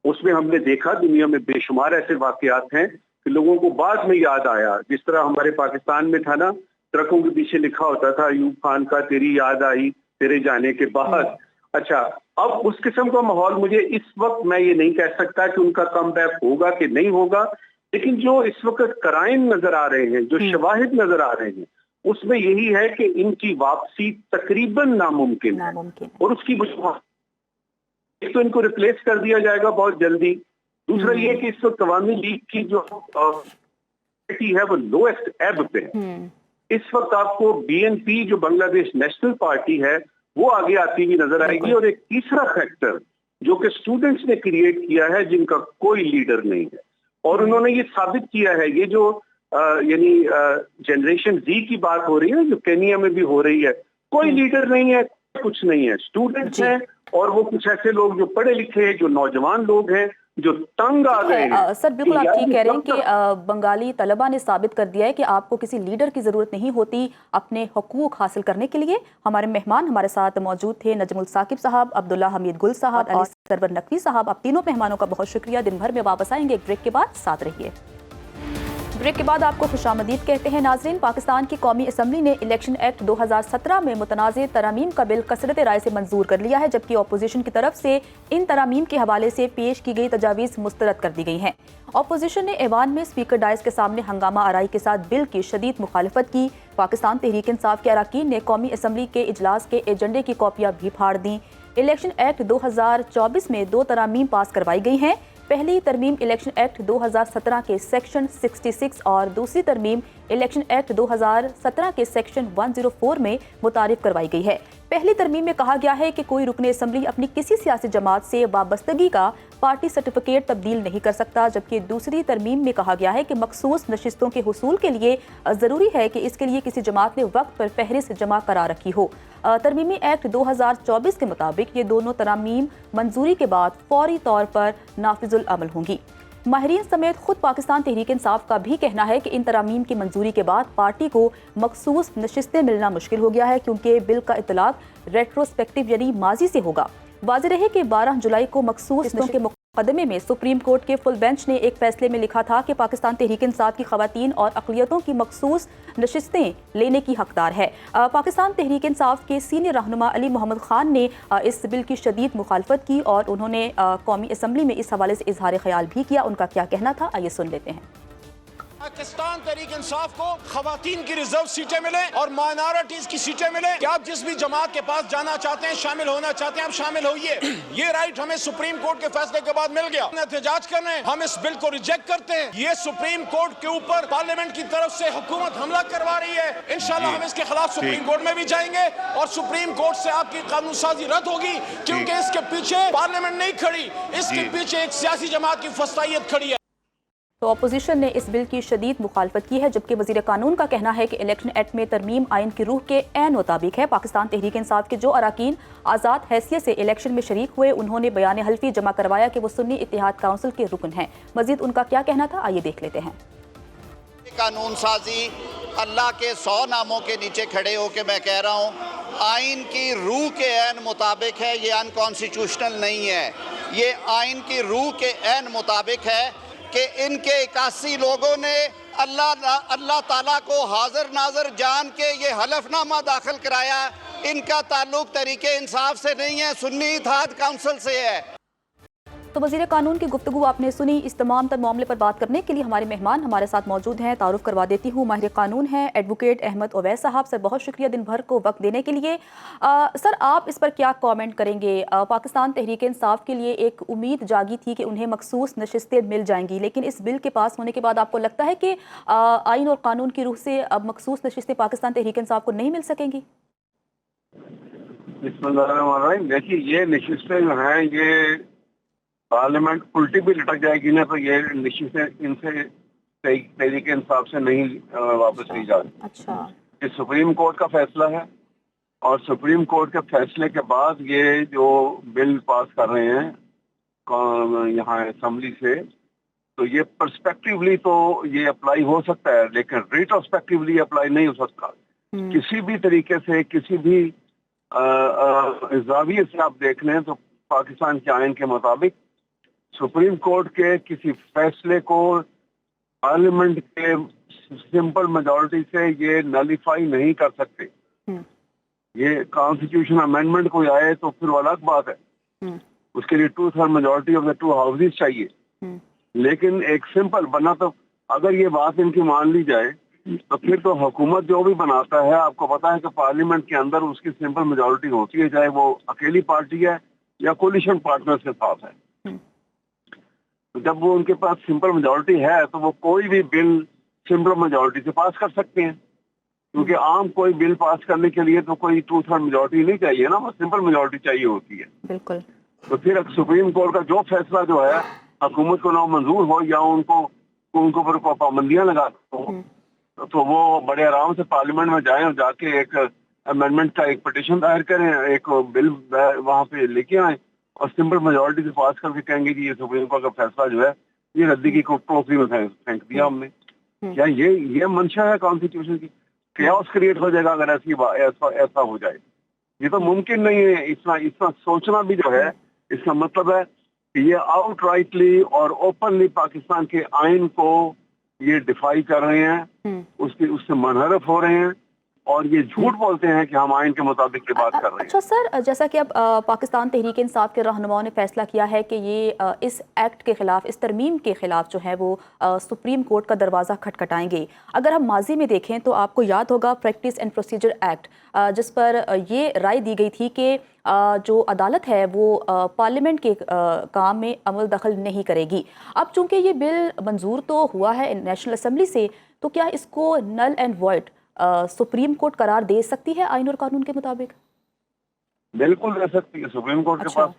उसमें हमने देखा दुनिया में बेशुमार ऐसे वाकयात हैं कि लोगों को बाद में याद आया। जिस तरह हमारे पाकिस्तान में था ना, ट्रकों के पीछे लिखा होता था अयूब खान का तेरी याद आई तेरे जाने के बाद। अच्छा, अब उस किस्म का माहौल, मुझे इस वक्त मैं ये नहीं कह सकता कि उनका कमबैक होगा कि नहीं होगा, लेकिन जो इस वक्त कराइन नजर आ रहे हैं, जो शवाहिद नजर आ रहे हैं, उसमें यही है कि इनकी वापसी तकरीबन नामुमकिन है। और उसकी वजह एक तो इनको रिप्लेस कर दिया जाएगा बहुत जल्दी। दूसरा ये कि इस वक्त अवामी लीग की जो है वो लोएस्ट एब पे है। इस वक्त आपको बीएनपी जो बांग्लादेश नेशनल पार्टी है वो आगे आती हुई नजर आएगी। और एक तीसरा फैक्टर जो कि स्टूडेंट्स ने क्रिएट किया है, जिनका कोई लीडर नहीं है, और उन्होंने ये साबित किया है, ये जो यानी जनरेशन जी की बात हो रही है जो केनिया में भी हो रही है, कोई लीडर नहीं है, कुछ नहीं है, स्टूडेंट्स हैं और वो कुछ ऐसे लोग जो पढ़े लिखे हैं, जो नौजवान लोग हैं, जो तंग आ गए हैं। सर बिल्कुल आप ठीक कह रहे हैं कि बंगाली तलबा ने साबित कर दिया है कि आपको किसी लीडर की जरूरत नहीं होती अपने हकूक हासिल करने के लिए। हमारे मेहमान हमारे साथ मौजूद थे नजमुल साकिब साहब, अब्दुल्ला हमीद गुल साहब, अली सरवर नकवी साहब। आप तीनों मेहमानों का बहुत शुक्रिया। दिन भर में वापस आएंगे एक ब्रेक के बाद, साथ रहिए। بریک کے بعد آپ کو خوش آمدید کہتے ہیں ناظرین۔ پاکستان کی قومی اسمبلی نے الیکشن ایکٹ 2017 میں متنازع ترامیم کا بل کثرت رائے سے منظور کر لیا ہے، جبکہ اپوزیشن کی طرف سے ان ترامیم کے حوالے سے پیش کی گئی تجاویز مسترد کر دی گئی ہیں۔ اپوزیشن نے ایوان میں اسپیکر ڈائس کے سامنے ہنگامہ آرائی کے ساتھ بل کی شدید مخالفت کی۔ پاکستان تحریک انصاف کے اراکین نے قومی اسمبلی کے اجلاس کے ایجنڈے کی کاپیاں بھی پھاڑ دیں۔ الیکشن ایکٹ 2024 میں 2 ترامیم پاس کروائی گئی ہیں۔ پہلی ترمیم الیکشن ایکٹ 2017 کے سیکشن 66 اور دوسری ترمیم الیکشن ایکٹ 2017 کے سیکشن 104 میں متعارف کروائی گئی ہے۔ پہلی ترمیم میں کہا گیا ہے کہ کوئی رکن اسمبلی اپنی کسی سیاسی جماعت سے وابستگی کا پارٹی سرٹیفکیٹ تبدیل نہیں کر سکتا، جبکہ دوسری ترمیم میں کہا گیا ہے کہ مخصوص نشستوں کے حصول کے لیے ضروری ہے کہ اس کے لیے کسی جماعت نے وقت پر فہرست جمع کرا رکھی ہو۔ ترمیمی ایکٹ 2024 کے مطابق یہ دونوں ترامیم منظوری کے بعد فوری طور پر نافذ العمل ہوں گی۔ ماہرین سمیت خود پاکستان تحریک انصاف کا بھی کہنا ہے کہ ان ترامیم کی منظوری کے بعد پارٹی کو مخصوص نشستیں ملنا مشکل ہو گیا ہے، کیونکہ بل کا اطلاق ریٹروسپیکٹو یعنی ماضی سے ہوگا۔ واضح رہے کہ 12 جولائی کو مخصوص نشستوں کے مقدمے میں سپریم کورٹ کے فل بینچ نے ایک فیصلے میں لکھا تھا کہ پاکستان تحریک انصاف کی خواتین اور اقلیتوں کی مخصوص نشستیں لینے کی حقدار ہے۔ پاکستان تحریک انصاف کے سینئر رہنما علی محمد خان نے اس بل کی شدید مخالفت کی اور انہوں نے قومی اسمبلی میں اس حوالے سے اظہار خیال بھی کیا۔ ان کا کیا کہنا تھا، آئیے سن لیتے ہیں۔ پاکستان تحریک انصاف کو خواتین کی ریزرو سیٹیں ملیں اور مائنارٹیز کی سیٹیں ملیں کہ آپ جس بھی جماعت کے پاس جانا چاہتے ہیں، شامل ہونا چاہتے ہیں، آپ شامل ہوئیے۔ یہ رائٹ ہمیں سپریم کورٹ کے فیصلے کے بعد مل گیا۔ احتجاج کرنے ہم اس بل کو ریجیکٹ کرتے ہیں۔ یہ سپریم کورٹ کے اوپر پارلیمنٹ کی طرف سے حکومت حملہ کروا رہی ہے۔ انشاءاللہ ہم اس کے خلاف سپریم کورٹ میں بھی جائیں گے اور سپریم کورٹ سے آپ کی قانون سازی رد ہوگی، کیونکہ اس کے پیچھے پارلیمنٹ نہیں کھڑی، اس کے پیچھے ایک سیاسی جماعت کی فسطائیت کھڑی ہے۔ تو اپوزیشن نے اس بل کی شدید مخالفت کی ہے، جبکہ وزیر قانون کا کہنا ہے کہ الیکشن ایکٹ میں ترمیم آئین کی روح کے عین مطابق ہے۔ پاکستان تحریک انصاف کے جو اراکین آزاد حیثیت سے الیکشن میں شریک ہوئے، انہوں نے بیان حلفی جمع کروایا کہ وہ سنی اتحاد کونسل کے رکن ہیں۔ مزید ان کا کیا کہنا تھا، آئیے دیکھ لیتے ہیں۔ قانون سازی اللہ کے 100 ناموں کے نیچے کھڑے ہو کے میں کہہ رہا ہوں آئین کی روح کے عین مطابق ہے، یہ ان کانسٹیٹیوشنل نہیں ہے۔ یہ آئین کی روح کے عین مطابق ہے کہ ان کے 81 لوگوں نے اللہ تعالیٰ کو حاضر ناظر جان کے یہ حلف نامہ داخل کرایا۔ ان کا تعلق تحریک انصاف سے نہیں ہے، سنی اتحاد کونسل سے ہے۔ تو وزیر قانون کی گفتگو آپ نے سنی۔ اس تمام تر معاملے پر بات کرنے کے لیے ہمارے مہمان ہمارے ساتھ موجود ہیں، تعارف کروا دیتی ہوں۔ ماہر قانون ہیں ایڈوکیٹ احمد اویس صاحب، سر بہت شکریہ دن بھر کو وقت دینے کے لیے۔ سر آپ اس پر کیا کامنٹ کریں گے؟ پاکستان تحریک انصاف کے لیے ایک امید جاگی تھی کہ انہیں مخصوص نشستیں مل جائیں گی، لیکن اس بل کے پاس ہونے کے بعد آپ کو لگتا ہے کہ آئین اور قانون کی روح سے اب مخصوص نشستیں پاکستان تحریک انصاف کو نہیں مل سکیں گی؟ بسم اللہ الرحمن الرحیم۔ دیکھیے یہ نشستیں جو ہیں یہ پارلیمنٹ الٹی بھی لٹک جائے گی نا، تو یہ نشستیں ان سے تحریک انصاف سے نہیں واپس لی جا رہی۔ اچھا، یہ سپریم کورٹ کا فیصلہ ہے اور سپریم کورٹ کے فیصلے کے بعد یہ جو بل پاس کر رہے ہیں یہاں اسمبلی سے، تو یہ پرسپیکٹیولی تو یہ اپلائی ہو سکتا ہے، لیکن ریٹروسپیکٹیولی اپلائی نہیں ہو سکتا۔ کسی بھی طریقے سے کسی بھی زاویے سے آپ دیکھ لیں تو پاکستان کے آئین کے مطابق سپریم کورٹ کے کسی فیصلے کو پارلیمنٹ کے سمپل میجورٹی سے یہ نلیفائی نہیں کر سکتے۔ یہ کانسٹیٹیوشن امینڈمنٹ کوئی آئے تو پھر وہ الگ بات ہے، اس کے لیے 2/3 میجورٹی آف دا 2 ہاؤسز چاہیے، لیکن ایک سمپل بنا تو اگر یہ بات ان کی مان لی جائے تو پھر تو حکومت جو بھی بناتا ہے، آپ کو پتا ہے کہ پارلیمنٹ کے اندر اس کی سمپل میجورٹی ہوتی ہے، چاہے وہ اکیلی پارٹی ہے یا کولیشن پارٹنر کے ساتھ ہے۔ جب وہ ان کے پاس سمپل میجورٹی ہے تو وہ کوئی بھی بل سمپل میجورٹی سے پاس کر سکتے ہیں، کیونکہ عام کوئی بل پاس کرنے کے لیے تو کوئی 2/3 میجورٹی نہیں چاہیے نا، وہ سمپل میجورٹی چاہیے ہوتی ہے۔ بالکل۔ تو پھر سپریم کورٹ کا جو فیصلہ جو ہے حکومت کو نہ منظور ہو یا ان کو پر پابندیاں لگا تو وہ بڑے آرام سے پارلیمنٹ میں جائیں اور جا کے ایک امینڈمنٹ کا ایک پٹیشن دائر کریں، ایک بل وہاں پہ لے کے آئیں اور سمپل میجورٹی سے پاس کر کے کہیں گے جی یہ سپریم کورٹ کا فیصلہ جو ہے یہ ردی کی ٹوکری میں پھینک دیا ہم نے۔ کیا یہ منشا ہے کانسٹیٹیوشن کی؟ کیاس کریٹ ہو جائے گا اگر ایسا ہو جائے۔ یہ تو ممکن نہیں ہے، اتنا سوچنا بھی جو ہے اس کا مطلب ہے کہ یہ آؤٹ رائٹلی اور اوپنلی پاکستان کے آئین کو یہ ڈیفائی کر رہے ہیں، اس سے منحرف ہو رہے ہیں اور یہ جھوٹ بولتے ہیں کہ ہم آئین کے مطابق کی بات کر رہے ہیں۔ اچھا سر، جیسا کہ اب پاکستان تحریک انصاف کے رہنماؤں نے فیصلہ کیا ہے کہ یہ اس ایکٹ کے خلاف، اس ترمیم کے خلاف جو ہے وہ سپریم کورٹ کا دروازہ کھٹکھٹائیں گے۔ اگر ہم ماضی میں دیکھیں تو آپ کو یاد ہوگا پریکٹس اینڈ پروسیجر ایکٹ، جس پر یہ رائے دی گئی تھی کہ جو عدالت ہے وہ پارلیمنٹ کے کام میں عمل دخل نہیں کرے گی۔ اب چونکہ یہ بل منظور تو ہوا ہے نیشنل اسمبلی سے، تو کیا اس کو null and void Supreme Court قرار دے سکتی ہے آئین اور قانون کے مطابق؟ بالکل دے سکتی ہے۔ سپریم کورٹ کے پاس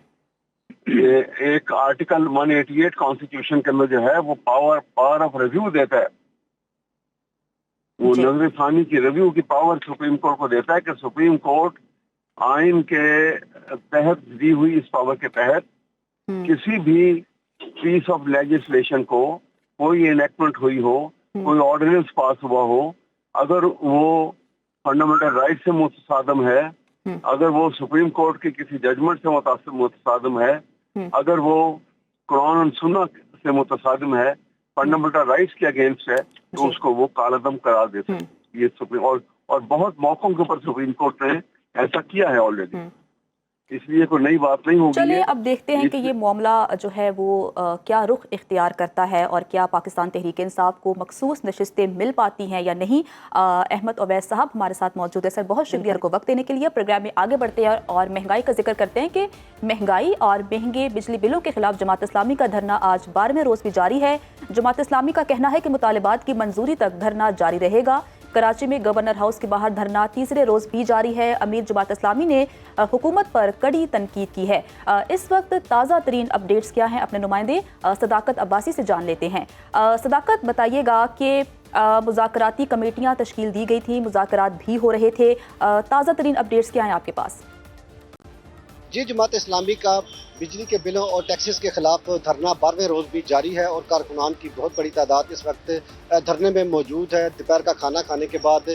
ایک آرٹیکل 188 کانسٹیٹیوشن کے اندر جو ہے وہ پاور آف ریویو دیتا ہے، وہ نظر ثانی کی ریویو کی پاور سپریم کورٹ کو دیتا ہے کہ سپریم کورٹ آئین کے تحت دی ہوئی اس پاور کے تحت کسی بھی پیس آف لیجسلیشن کو، کوئی انیکٹمنٹ ہوئی ہو، کوئی آرڈیننس پاس ہوا ہو، اگر وہ فنڈامنٹل رائٹ سے متصادم ہے، اگر وہ سپریم کورٹ کی کسی ججمنٹ سے متصادم ہے، اگر وہ قرآن و سنت سے متصادم ہے، فنڈامنٹل رائٹس کے اگینسٹ ہے، تو اس کو وہ کالعدم قرار دیتے ہیں۔ یہ سپریم اور بہت موقعوں کے اوپر سپریم کورٹ نے ایسا کیا ہے آلریڈی، اس لیے کوئی نئی بات نہیں ہوگی۔ چلیے اب دیکھتے ہیں کہ یہ معاملہ جو ہے وہ کیا رخ اختیار کرتا ہے اور کیا پاکستان تحریک انصاف کو مخصوص نشستیں مل پاتی ہیں یا نہیں۔ احمد اویس صاحب ہمارے ساتھ موجود ہے۔ سر بہت شکریہ کو وقت دینے کے لیے۔ پروگرام میں آگے بڑھتے ہیں اور مہنگائی کا ذکر کرتے ہیں کہ مہنگائی اور مہنگے بجلی بلوں کے خلاف جماعت اسلامی کا دھرنا آج 12ویں روز بھی جاری ہے۔ جماعت اسلامی کا کہنا ہے کہ مطالبات کی منظوری تک دھرنا جاری رہے گا۔ کراچی میں گورنر ہاؤس کے باہر دھرنا تیسرے روز بھی جاری ہے۔ امیر جماعت اسلامی نے حکومت پر کڑی تنقید کی ہے۔ اس وقت تازہ ترین اپڈیٹس کیا ہیں، اپنے نمائندے صداقت عباسی سے جان لیتے ہیں۔ صداقت بتائیے گا کہ مذاکراتی کمیٹیاں تشکیل دی گئی تھیں، مذاکرات بھی ہو رہے تھے، تازہ ترین اپڈیٹس کیا ہیں آپ کے پاس؟ جی، جماعت اسلامی کا بجلی کے بلوں اور ٹیکسز کے خلاف دھرنا 12ویں روز بھی جاری ہے اور کارکنان کی بہت بڑی تعداد اس وقت دھرنے میں موجود ہے۔ دوپہر کا کھانا کھانے کے بعد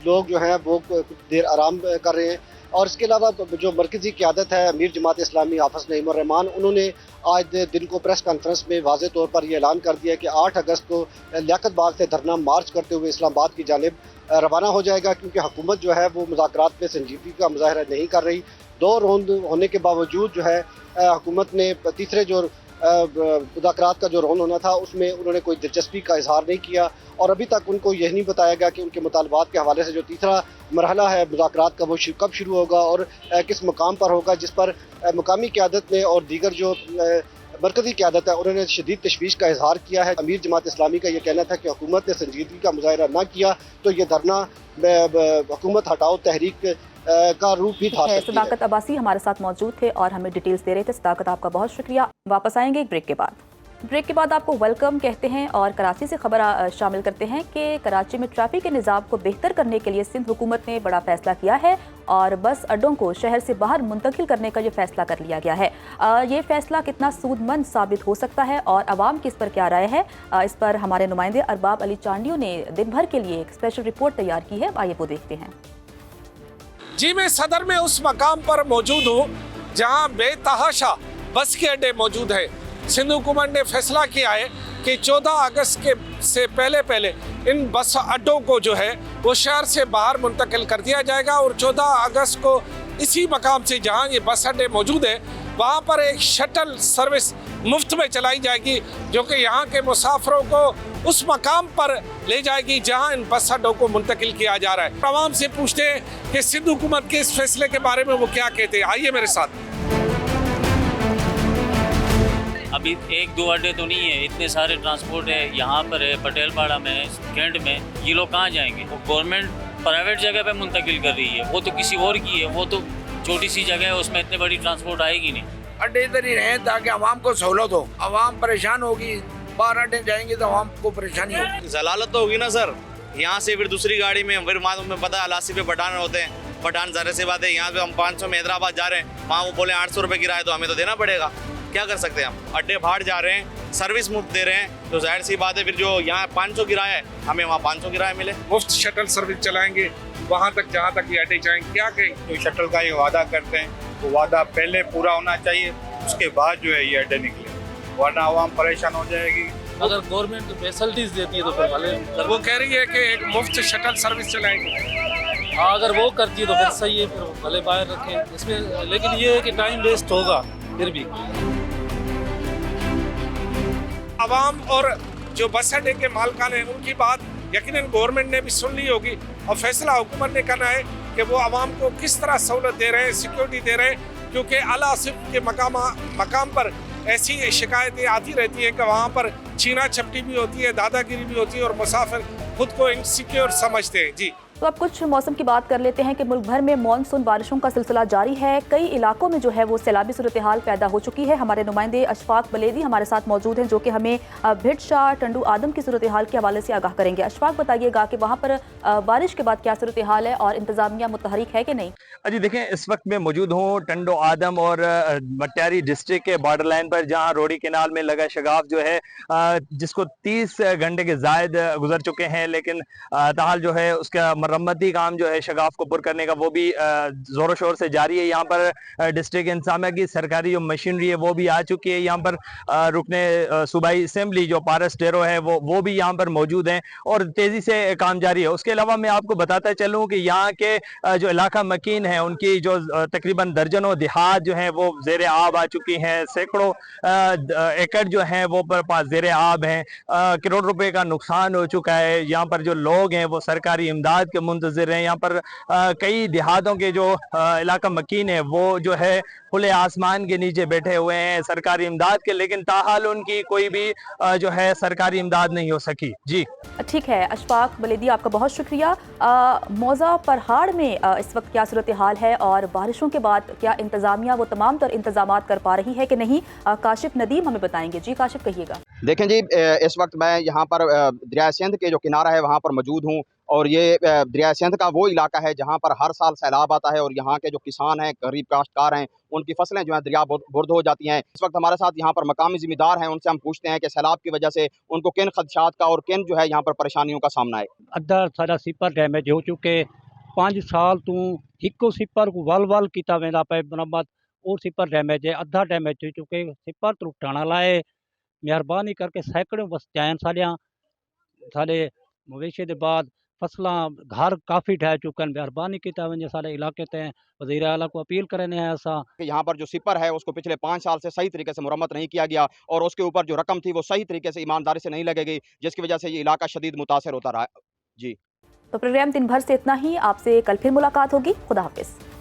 لوگ جو ہیں وہ کچھ دیر آرام کر رہے ہیں، اور اس کے علاوہ جو مرکزی قیادت ہے امیر جماعت اسلامی حافظ نعیم الرحمان، انہوں نے آج دن کو پریس کانفرنس میں واضح طور پر یہ اعلان کر دیا کہ 8 اگست کو لیاقت باغ سے دھرنا مارچ کرتے ہوئے اسلام آباد کی جانب روانہ ہو جائے گا، کیونکہ حکومت جو ہے وہ مذاکرات میں سنجیدگی کا مظاہرہ نہیں کر رہی۔ 2 روند ہونے کے باوجود جو ہے حکومت نے تیسرے جو مذاکرات کا جو رون ہونا تھا اس میں انہوں نے کوئی دلچسپی کا اظہار نہیں کیا، اور ابھی تک ان کو یہ نہیں بتایا گیا کہ ان کے مطالبات کے حوالے سے جو تیسرا مرحلہ ہے مذاکرات کا وہ کب شروع ہوگا اور کس مقام پر ہوگا، جس پر مقامی قیادت نے اور دیگر جو مرکزی قیادت ہے انہوں نے شدید تشویش کا اظہار کیا ہے۔ امیر جماعت اسلامی کا یہ کہنا تھا کہ حکومت نے سنجیدگی کا مظاہرہ نہ کیا تو یہ دھرنا حکومت ہٹاؤ تحریک کا روپ بھی دھار سکتی ہے۔ صداقت عباسی ہمارے ساتھ موجود تھے اور ہمیں ڈیٹیلز دے رہے تھے۔ صداقت آپ کا بہت شکریہ۔ واپس آئیں گے ایک بریک کے بعد۔ بریک کے بعد آپ کو ویلکم کہتے ہیں اور کراچی سے خبر شامل کرتے ہیں کہ کراچی میں ٹریفک کے نظام کو بہتر کرنے کے لیے سندھ حکومت نے بڑا فیصلہ کیا ہے اور بس اڈوں کو شہر سے باہر منتقل کرنے کا یہ فیصلہ کر لیا گیا ہے۔ یہ فیصلہ کتنا سود مند ثابت ہو سکتا ہے اور عوام کی اس پر کیا رائے ہے، اس پر ہمارے نمائندے ارباب علی چانڈیو نے دن بھر کے لیے ایک اسپیشل رپورٹ تیار کی ہے، آئیے وہ دیکھتے ہیں۔ جی، میں صدر میں اس مقام پر موجود ہوں جہاں بے تحاشا بس کے اڈے موجود ہیں۔ سندھ حکومت نے فیصلہ کیا ہے کہ 14 اگست سے پہلے ان بس اڈوں کو جو ہے وہ شہر سے باہر منتقل کر دیا جائے گا، اور 14 اگست کو اسی مقام سے جہاں یہ بس اڈے موجود ہیں وہاں پر ایک شٹل سروس مفت میں چلائی جائے گی، جو کہ یہاں کے مسافروں کو اس مقام پر لے جائے گی جہاں ان بس اڈوں کو منتقل کیا جا رہا ہے۔ عوام سے پوچھتے ہیں کہ سندھ حکومت کے اس فیصلے کے بارے میں وہ کیا کہتے ہیں، آئیے میرے ساتھ۔ ابھی 1-2 اڈے تو نہیں ہے، اتنے سارے ٹرانسپورٹ ہے، یہاں پر ہے، پٹیل پاڑا میں، کینٹ میں، یہ لوگ کہاں جائیں گے؟ وہ گورنمنٹ پرائیویٹ جگہ پہ منتقل کر رہی ہے، وہ تو کسی اور کی ہے، وہ تو چھوٹی سی جگہ ہے، اس میں اتنے بڑی ٹرانسپورٹ آئے گی نہیں۔ اڈے ادھر ہی رہیں تاکہ عوام کو سہولت ہو، عوام پریشان ہوگی، باہر اڈے جائیں گے تو عوام کو پریشانی ہوگی۔ ضلالت تو ہوگی نا سر، یہاں سے پھر دوسری گاڑی میں پھر میں پتہ ہے الاسی پہ پٹھان ہوتے ہیں، پٹھان ظاہر سی بات ہے، یہاں پہ ہم 500 میں حیدرآباد جا رہے ہیں، وہاں وہ بولے 800 روپے کرایہ تو ہمیں تو دینا پڑے گا، کیا کر سکتے ہیں ہم؟ اڈے باہر جا رہے ہیں، سروس مفت دے رہے ہیں، تو ظاہر سی بات ہے پھر جو یہاں 500 کرایہ ہے ہمیں وہاں 500 کرایہ ملے۔ مفت شٹل سروس چلائیں گے وہاں تک جہاں تک یہ اڈے جائیں، کیا کہیں؟ جو شٹل کا یہ وعدہ کرتے ہیں وہ وعدہ پہلے پورا ہونا چاہیے، اس کے بعد جو ہے یہ اڈے نکلے، ورنہ عوام پریشان ہو جائے گی अगर गवर्नमेंट फैसिलिटीज देती है तो फिर भले। वो कह रही है कि एक मुफ्त शटल सर्विस चलाएंगे। हाँ, अगर वो करती है तो फिर सही है, फिर भले बाहर रखें इसमें। लेकिन ये है कि टाइम वेस्ट होगा फिर भी। आवाम और जो बस अड्डे के मालकान हैं उनकी बात यकीनन गवर्नमेंट ने भी सुन ली होगी और फैसला हुकूमत ने करना है कि वो आवाम को किस तरह सहूलत दे रहे हैं, सिक्योरिटी दे रहे हैं। क्योंकि आला सिर्फ के मकाम पर ऐसी शिकायतें आती रहती हैं कि वहाँ पर छीना झपटी भी होती है, दादागिरी भी होती है और मुसाफिर खुद को इनसिक्योर समझते हैं। जी, तो अब कुछ मौसम की बात कर लेते हैं कि मुल्क भर में मॉनसून बारिशों का सिलसिला जारी है। कई इलाकों में जो है वो सैलाबी सूरत हाल पैदा हो चुकी है। हमारे नुमाइंदे अशफाक बलेदी हमारे साथ मौजूद हैं जो कि हमें भिट शाह टंडू आदम की सूरत हाल के हवाले से आगाह करेंगे। अशफाक, बताइएगा कि वहाँ पर बारिश के बाद क्या सूरत हाल है और इंतजामिया मुतहरिक है कि नहीं? जी देखें, इस वक्त मैं मौजूद हूँ टंडो आदम और मटियारी डिस्ट्रिक्ट के बॉर्डर लाइन पर, जहाँ रोडी केनाल में लगा शगाफ जो है जिसको 30 घंटे के जायद गुजर चुके हैं, लेकिन ताहाल जो है उसका मरम्मती काम जो है शगाफ को पुर करने का वो भी जोरों शोर से जारी है। यहाँ पर डिस्ट्रिक्ट इंतजामिया की सरकारी जो मशीनरी है वो भी आ चुकी है। यहाँ पर रुकने सूबाई असेंबली जो पारस टेरो है वो भी यहाँ पर मौजूद हैं और तेज़ी से काम जारी है। उसके अलावा मैं आपको बताता चलूँ कि यहाँ के जो इलाका मकीन है उनकी जो तकरीबन दर्जनों देहात जो हैं वो ज़ेर आब आ चुकी हैं। सैकड़ों एकड़ जो हैं वो पास ज़ेर आब हैं। करोड़ रुपए का नुकसान हो चुका है। यहाँ पर जो लोग हैं वो सरकारी इमदाद के मुंतज़िर हैं। यहाँ पर कई देहातों के जो इलाका मकीन है वो जो है खुले आसमान के नीचे बैठे हुए हैं सरकारी इमदाद के, लेकिन ताहाल उनकी कोई भी जो है सरकारी इमदाद नहीं हो सकी। जी ठीक है अशफाक बलेदी, आपका बहुत शुक्रिया। मौजा पहाड़ में इस वक्त क्या सूरत हाल है और बारिशों के बाद क्या इंतजामिया वो तमाम तर इंतजामात कर पा रही है कि नहीं, काशिफ नदीम हमें बताएंगे। जी काशिफ, कहिएगा। देखें जी, इस वक्त मैं यहाँ पर दरिया सिंध के जो किनारा है वहाँ पर मौजूद हूँ और ये दरिया सिंध का वो इलाका है जहाँ पर हर साल सैलाब आता है और यहाँ के जो किसान हैं, गरीब काश्तकार हैं, उनकी फसलें जो हैं दरिया बुर्द हो जाती हैं। इस वक्त हमारे साथ यहाँ पर मकामी ज़िम्मेदार हैं, उनसे हम पूछते हैं कि सैलाब की वजह से उनको किन खदशात का और किन जो है यहाँ पर परेशानियों का सामना है। अद्धा सारा सिपर डैमेज हो चुके, 5 साल तू हिको सिपर को वल किया वेंदा पे मरम्मत और सिपर डैमेज है, अद्धा डैमेज हो चुके। सिपर त्रुटाना लाए मेहरबानी करके सैकड़ों बस जायन साढ़े मवेशी के बाद फसलां घर काफ़ी ढह चुके हैं। मेहरबानी किया वजे सारे इलाके ते वज़ीर आला को अपील करने हैं असा कि यहाँ पर जो सिपर है उसको पिछले 5 साल से सही तरीके से मुरम्मत नहीं किया गया और उसके ऊपर जो रकम थी वो सही तरीके से ईमानदारी से नहीं लगेगी, जिसकी वजह से ये इलाका शदीद मुतासर होता रहा। जी, तो प्रोग्राम दिन भर से इतना ही। आपसे कल फिर मुलाकात होगी। खुदा हाफिज।